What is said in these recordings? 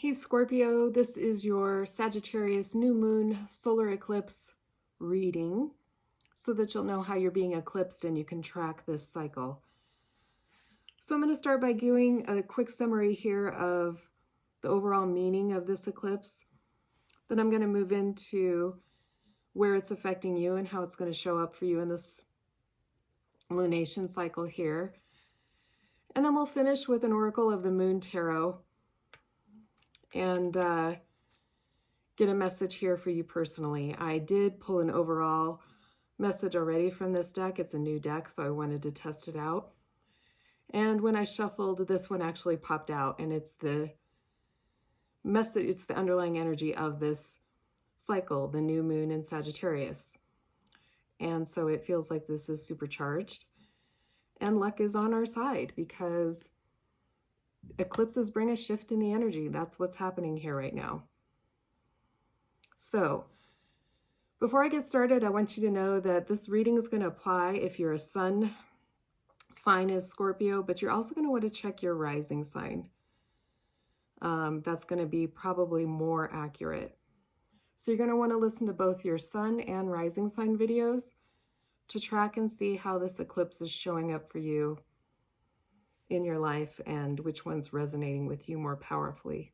Hey Scorpio, this is your Sagittarius new moon solar eclipse reading so that you'll know how you're being eclipsed and you can track this cycle. So I'm going to start by doing a quick summary here of the overall meaning of this eclipse. Then I'm going to move into where it's affecting you and how it's going to show up for you in this lunation cycle here. And then we'll finish with an oracle of the moon tarot and get a message here for you personally. I did pull an overall message already from this deck. It's a new deck, so I wanted to test it out. And when I shuffled, this one actually popped out, and it's the message, it's the underlying energy of this cycle, the new moon in Sagittarius. And so it feels like this is supercharged, and luck is on our side because eclipses bring a shift in the energy. That's what's happening here right now. So before I get started, I want you to know that this reading is going to apply if your sun sign is Scorpio, but you're also going to want to check your rising sign. That's going to be probably more accurate. So you're going to want to listen to both your sun and rising sign videos to track and see how this eclipse is showing up for you in your life and which one's resonating with you more powerfully.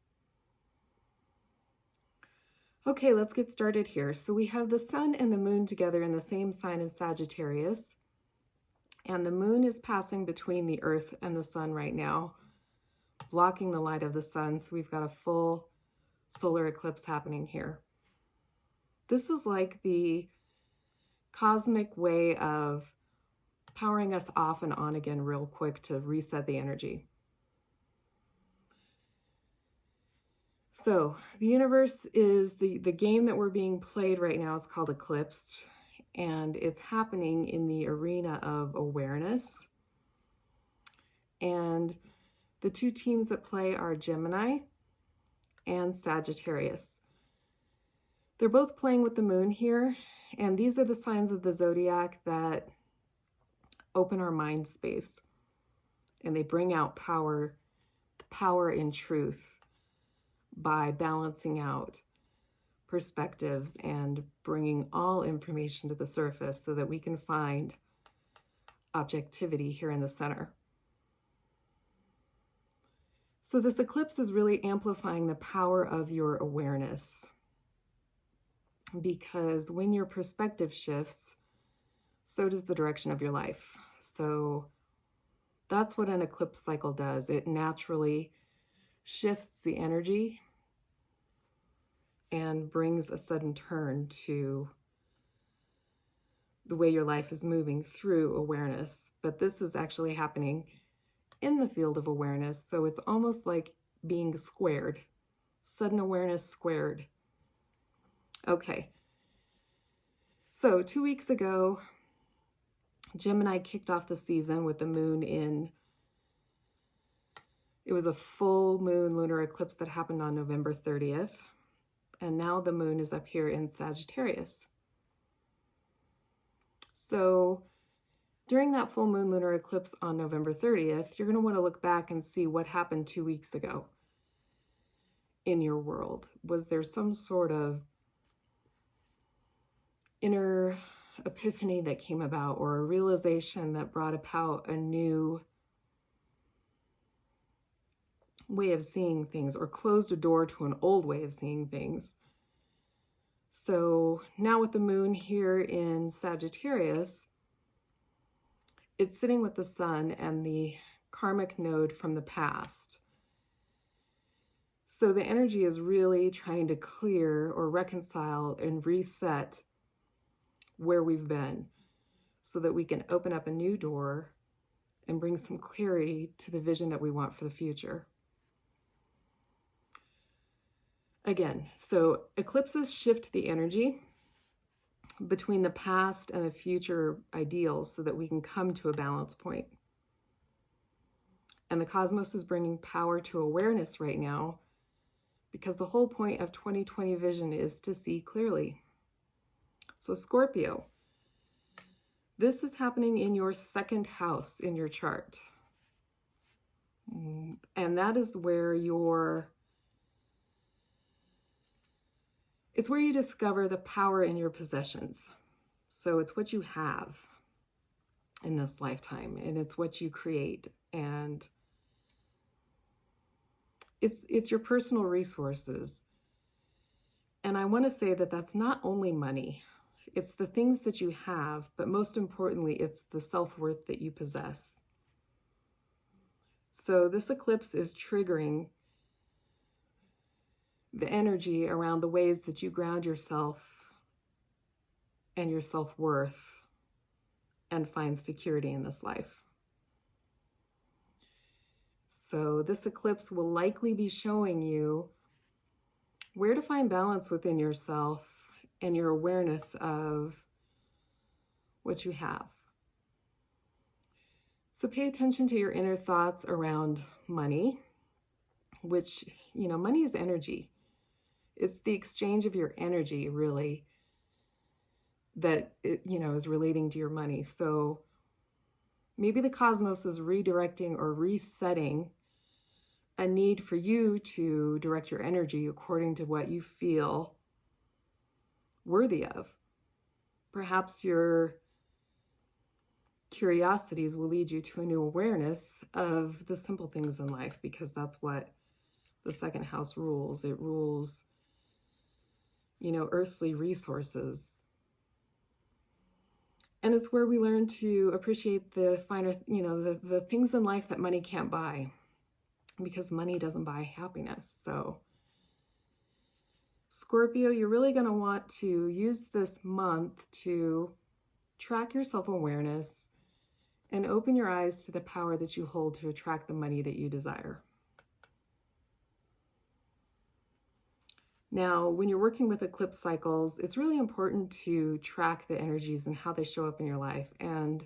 Okay, let's get started here. So we have the sun and the moon together in the same sign of Sagittarius, and the moon is passing between the earth and the sun right now, blocking the light of the sun. So we've got a full solar eclipse happening here. This is like the cosmic way of powering us off and on again real quick to reset the energy. So the universe is the game that we're being played right now is called Eclipsed, and it's happening in the arena of awareness. And the two teams at play are Gemini and Sagittarius. They're both playing with the moon here, and these are the signs of the zodiac that open our mind space, and they bring out power, the power in truth, by balancing out perspectives and bringing all information to the surface so that we can find objectivity here in the center. So this eclipse is really amplifying the power of your awareness, because when your perspective shifts, so does the direction of your life. So that's what an eclipse cycle does. It naturally shifts the energy and brings a sudden turn to the way your life is moving through awareness. But this is actually happening in the field of awareness. So it's almost like being squared, sudden awareness squared. Okay. So 2 weeks ago, Gemini kicked off the season with the moon in, it was a full moon lunar eclipse that happened on November 30th. And now the moon is up here in Sagittarius. So during that full moon lunar eclipse on November 30th, you're going to want to look back and see what happened 2 weeks ago in your world. Was there some sort of inner epiphany that came about, or a realization that brought about a new way of seeing things, or closed a door to an old way of seeing things? So now with the moon here in Sagittarius, it's sitting with the sun and the karmic node from the past. So the energy is really trying to clear or reconcile and reset where we've been so that we can open up a new door and bring some clarity to the vision that we want for the future. Again, so eclipses shift the energy between the past and the future ideals so that we can come to a balance point. And the cosmos is bringing power to awareness right now because the whole point of 2020 vision is to see clearly. So Scorpio, this is happening in your second house in your chart. And that is where your It's where you discover the power in your possessions. So it's what you have in this lifetime, and it's what you create, and it's your personal resources. And I want to say that that's not only money. It's the things that you have, but most importantly, it's the self-worth that you possess. So this eclipse is triggering the energy around the ways that you ground yourself and your self-worth and find security in this life. So this eclipse will likely be showing you where to find balance within yourself and your awareness of what you have. So pay attention to your inner thoughts around money, which, money is energy. It's the exchange of your energy, really, that is relating to your money. So maybe the cosmos is redirecting or resetting a need for you to direct your energy according to what you feel worthy of. Perhaps your curiosities will lead you to a new awareness of the simple things in life, because that's what the second house rules. It rules, earthly resources. And it's where we learn to appreciate the finer, the things in life that money can't buy, because money doesn't buy happiness. So Scorpio, you're really going to want to use this month to track your self-awareness and open your eyes to the power that you hold to attract the money that you desire. Now, when you're working with eclipse cycles, it's really important to track the energies and how they show up in your life. And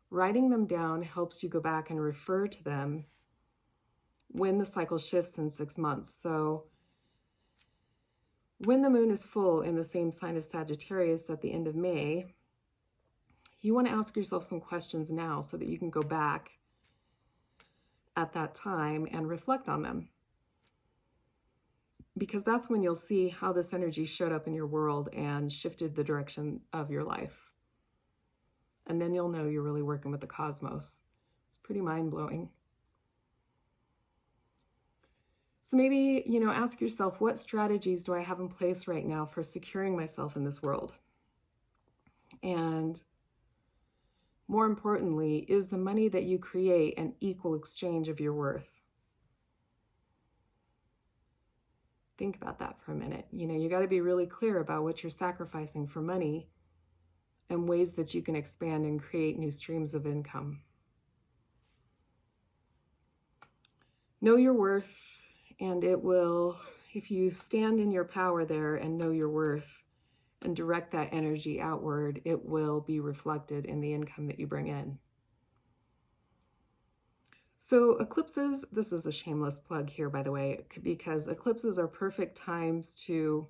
writing them down helps you go back and refer to them when the cycle shifts in 6 months. So when the moon is full in the same sign of Sagittarius at the end of May, you want to ask yourself some questions now so that you can go back at that time and reflect on them. Because that's when you'll see how this energy showed up in your world and shifted the direction of your life. And then you'll know you're really working with the cosmos. It's pretty mind-blowing. So maybe, ask yourself, what strategies do I have in place right now for securing myself in this world? And more importantly, is the money that you create an equal exchange of your worth? Think about that for a minute. You got to be really clear about what you're sacrificing for money and ways that you can expand and create new streams of income. Know your worth, and it will, if you stand in your power there and know your worth and direct that energy outward, it will be reflected in the income that you bring in. So eclipses, this is a shameless plug here, by the way, because eclipses are perfect times to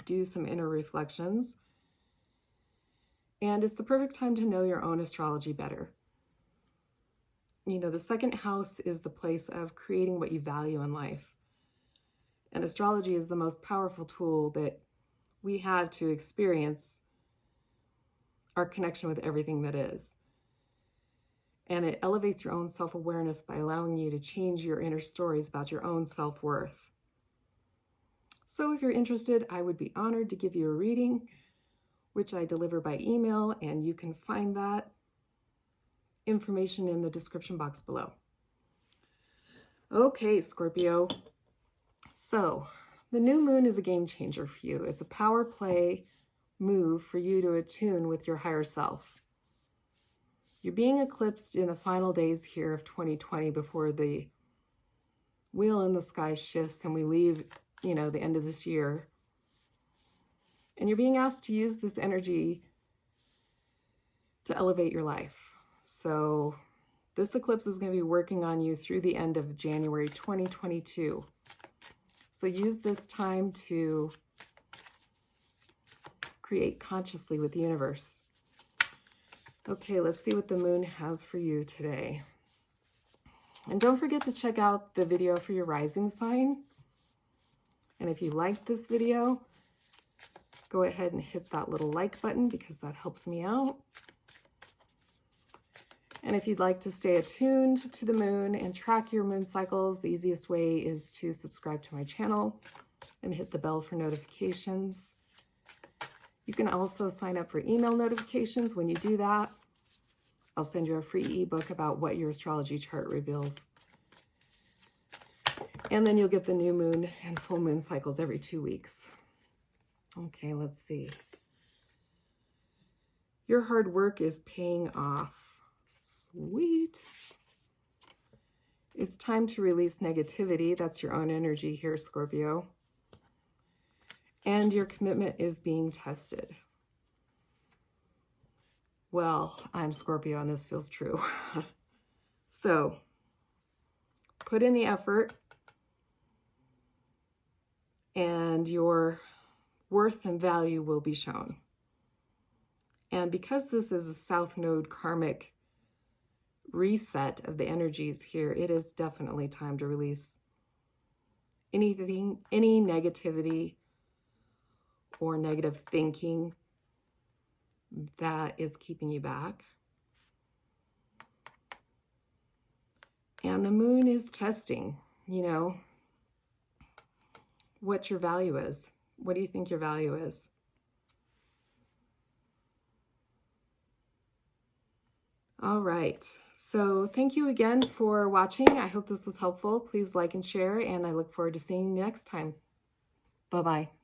do some inner reflections. And it's the perfect time to know your own astrology better. The second house is the place of creating what you value in life. And astrology is the most powerful tool that we have to experience our connection with everything that is. And it elevates your own self-awareness by allowing you to change your inner stories about your own self-worth. So if you're interested, I would be honored to give you a reading, which I deliver by email, and you can find that information in the description box below. Okay, Scorpio. So the new moon is a game changer for you. It's a power play move for you to attune with your higher self. You're being eclipsed in the final days here of 2020 before the wheel in the sky shifts and we leave, the end of this year. And you're being asked to use this energy to elevate your life. So this eclipse is going to be working on you through the end of January 2022. So use this time to create consciously with the universe. Okay, let's see what the moon has for you today. And don't forget to check out the video for your rising sign. And if you liked this video, go ahead and hit that little like button because that helps me out. And if you'd like to stay attuned to the moon and track your moon cycles, the easiest way is to subscribe to my channel and hit the bell for notifications. You can also sign up for email notifications. When you do that, I'll send you a free ebook about what your astrology chart reveals. And then you'll get the new moon and full moon cycles every 2 weeks. Okay, let's see. Your hard work is paying off. Sweet. It's time to release negativity. That's your own energy here, Scorpio. And your commitment is being tested. Well, I'm Scorpio and this feels true. So, put in the effort and your worth and value will be shown. And because this is a South Node karmic reset of the energies here, it is definitely time to release anything, any negativity or negative thinking that is keeping you back. And the moon is testing, you know, what your value is. What do you think your value is? All right. So thank you again for watching. I hope this was helpful. Please like and share, and I look forward to seeing you next time. Bye-bye.